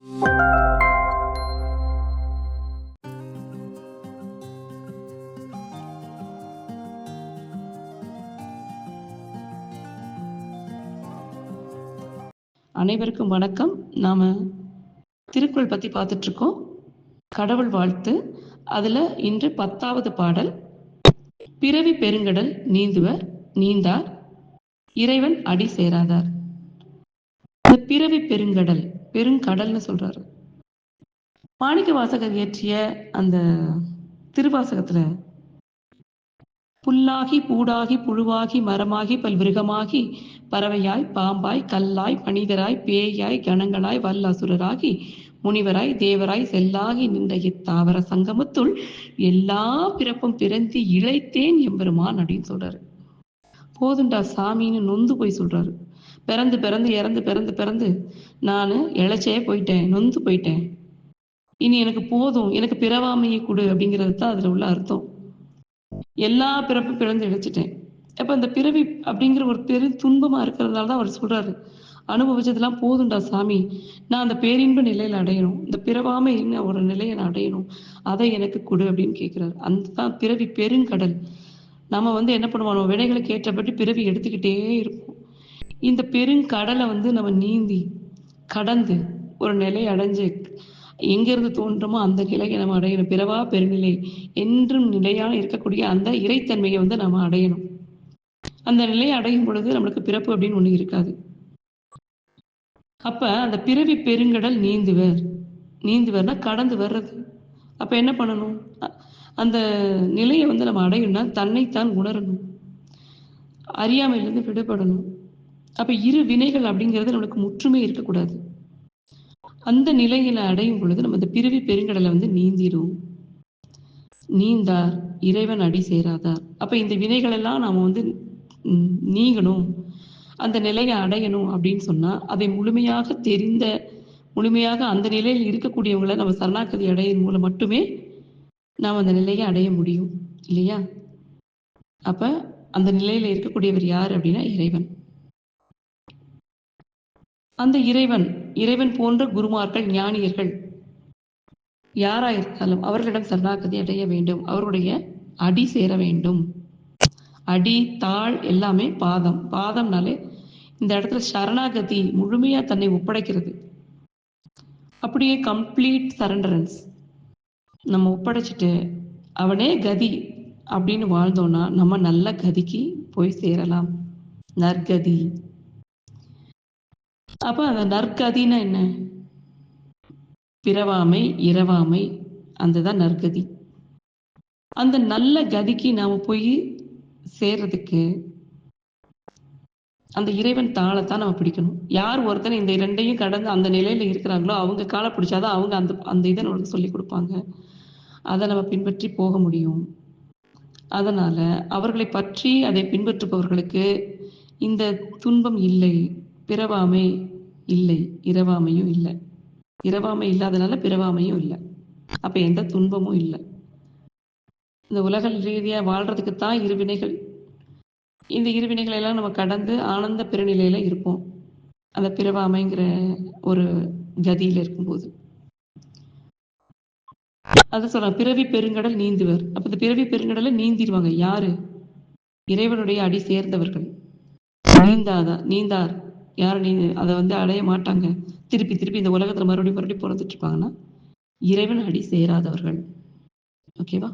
அனைவருக்கும் வணக்கம். நாம திருக்குறள் பத்தி பார்த்துட்டு இருக்கோம். கடவுள் வாழ்த்து. அதுல இன்று 10வது பாடல். பிறவி பெருங்கடல் நீந்துவர் நீந்தார் இறைவன் அடி சேராதார். இந்த பிறவி பெருங்கடல், பெருங்கடல்னு சொல்றாரு. மாணிக்க வாசகர் இயற்றிய அந்த திருவாசகத்துல புல்லாகி பூடாகி புழுவாகி மரமாகி பல்விருகமாகி பறவையாய் பாம்பாய் கல்லாய் மனிதராய் பேயாய் கணங்களாய் வல் அசுரராகி முனிவராய் தேவராய் செல்லாகி நின்ற இத்தாவர சங்கமத்துள் எல்லா பிறப்பும் பிறந்து இழைத்தேன் எம்பெருமான் அப்படின்னு சொல்றாரு. போதுண்டா சாமின்னு நொந்து போய் சொல்றாரு. பிறந்து பிறந்து இறந்து பிறந்து பிறந்து நான் இழைச்சே போயிட்டேன், நொந்து போயிட்டேன். இனி எனக்கு போதும், எனக்கு பிறவாமையை கொடு அப்படிங்கிறது தான் அதுல உள்ள அர்த்தம். எல்லா பிறப்பும் பிறந்து இழைச்சிட்டேன். அப்ப அந்த பிறவி அப்படிங்கிற ஒரு பெரும் துன்பமா இருக்கிறதுனால தான் அவர் சொல்றாரு, அனுபவிச்சதெல்லாம் போதுண்டா சாமி, நான் அந்த பேரின்ப நிலையில அடையணும், இந்த பிறவாமை என்ன ஒரு நிலையை நான் அடையணும், அதை எனக்கு கொடு அப்படின்னு கேட்கிறாரு. அந்த தான் பிறவி பெருங்கடல். நம்ம என்ன பண்ணுவோம், நம்ம வினைகளுக்கு ஏற்றபடி பிறவி எடுத்துக்கிட்டே இருப்போம். இந்த பெருங்கடலை நம்ம நீந்தி கடந்து ஒரு நிலை அடைஞ்சு எங்கிருந்து தோன்றமோ அந்த நிலையை நம்ம அடையணும். பிறவா பெருநிலை என்றும் நிலையான இருக்கக்கூடிய அந்த இறைத்தன்மையை நம்ம அடையணும். அந்த நிலையை அடையும் பொழுது நம்மளுக்கு பிறப்பு அப்படின்னு ஒண்ணு இருக்காது. அப்ப அந்த பிறவி பெருங்கடல் நீந்துவர், நீந்துவர்னா கடந்து வர்றது. அப்ப என்ன பண்ணணும், அந்த நிலையை நம்ம அடையணும்னா தன்னைத்தான் உணரணும், அறியாமையிலிருந்து விடுபடணும். அப்ப இரு வினைகள் அப்படிங்கிறது நம்மளுக்கு முற்றுமே இருக்கக்கூடாது. அந்த நிலையில அடையும் பொழுது நம்ம இந்த பிறவி பெருங்கடலை நீந்திரும். நீந்தார் இறைவன் அடி சேராதார். அப்ப இந்த வினைகள் எல்லாம் நாம நீங்கணும், அந்த நிலையை அடையணும் அப்படின்னு சொன்னா அதை முழுமையாக தெரிந்த, முழுமையாக அந்த நிலையில் இருக்கக்கூடியவங்களை நம்ம சரணாகதி அடையின் மூலம் மட்டுமே நாம் அந்த நிலையை அடைய முடியும் இல்லையா? அப்ப அந்த நிலையில இருக்கக்கூடியவர் யார் அப்படின்னா இறைவன். அந்த இறைவன் போன்ற குருமார்கள் ஞானியர்கள் யாராயிருந்தாலும் அவர்களிடம் சரணாகதி அடைய வேண்டும், அவருடைய அடி சேர வேண்டும். அடி தாழ் எல்லாமே பாதம். பாதம்னாலே இந்த இடத்துல சரணாகதி, முழுமையா தன்னை ஒப்படைக்கிறது. அப்படியே கம்ப்ளீட் சரண்டரன்ஸ் நம்ம ஒப்படைச்சிட்டு அவனே கதி அப்படின்னு வாழ்ந்தோம்னா நம்ம நல்ல கதிக்கு போய் சேரலாம், நற்கதி. அப்ப அந்த நற்கதினா என்ன? பிறவாமை இரவாமை, அதுதான் நற்கதி. அந்த நல்ல கதிக்கு நாம போய் சேர்றதுக்கு அந்த இறைவன் தாளத்தான் நம்ம பிடிக்கணும். யார் ஒருத்தனை இந்த இரண்டையும் கடந்து அந்த நிலையில இருக்கிறாங்களோ அவங்க காலை பிடிச்சாதான் அவங்க அந்த அந்த இதை நமக்கு சொல்லி கொடுப்பாங்க. அதை நம்ம பின்பற்றி போக முடியும். அதனால அவர்களை பற்றி அதை பின்பற்றுபவர்களுக்கு இந்த துன்பம் இல்லை, பிறவாமை இல்லை, இரவாமையும் இல்லை. இரவாமை இல்லாதனால பிறவாமையும் இல்லை. அப்ப எந்த துன்பமும் இல்லை. இந்த உலக ரீதியா வாழ்றதுக்குத்தான் இருவினைகள். இந்த இருவினைகளை எல்லாம் நம்ம கடந்து ஆனந்த பெருநிலையில இருப்போம், அந்த பிறவாமைங்கிற ஒரு கதியில இருக்கும்போது. அதை சொல்ற பிறவி பெருங்கடல் நீந்துவர். அப்ப இந்த பிறவி பெருங்கடலை நீந்திடுவாங்க யாரு? இறைவனுடைய அடி சேர்ந்தவர்கள். நீந்தார் யாரு? அதை அடைய மாட்டாங்க. திருப்பி திருப்பி இந்த உலகத்துல மறுபடியும் பிறந்துட்டு இருப்பாங்கன்னா இறைவன் அடி சேராதவர்கள். ஓகேவா?